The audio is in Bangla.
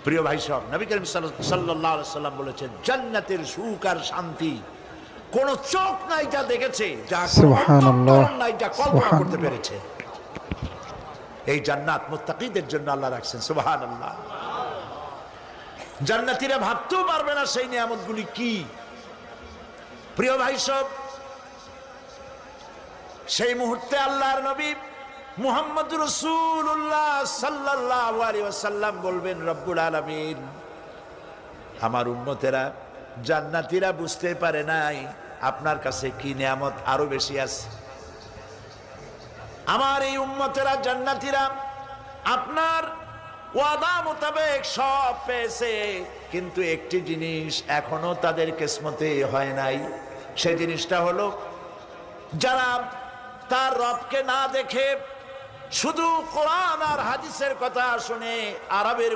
প্রিয় ভাই সব, নবী করিম সাল্লাল্লাহু আলাইহি সাল্লাম বলেছেন, জান্নাতের সুখ আর শান্তি কোন চোখ নাই যা দেখেছে, যা কোন অন্তর নাই যা কল্পনা করতে পেরেছে। এই জান্নাত মুত্তাকিদের জন্য আল্লাহ রাখছেন। সুবহানাল্লাহ। জান্নাতীরা ভাবতেও পারবে না সেই নিয়ামতগুলি কি। প্রিয় ভাই সব, সেই মুহূর্তে আল্লাহর নবী মুহাম্মদুর রাসূলুল্লাহ সাল্লাল্লাহু আলাইহি ওয়াসাল্লাম বলবেন, রব্বুল আলামিন, আমার উম্মতেরা জান্নাতীরা বুঝতে পারে নাই আপনার কাছে কি নিয়ামত আরো বেশি আছে। আমার এই উম্মতেরা জান্নাতীরা আপনার ওয়াদা মোতাবেক সব পেয়েছে, কিন্তু একটি জিনিস এখনো তাদের কিসমতে হয় নাই। সেই জিনিসটা হলো, যারা তার রবকে না দেখে শুধু কোরআন আর হাদিসের কথা শুনে আরবের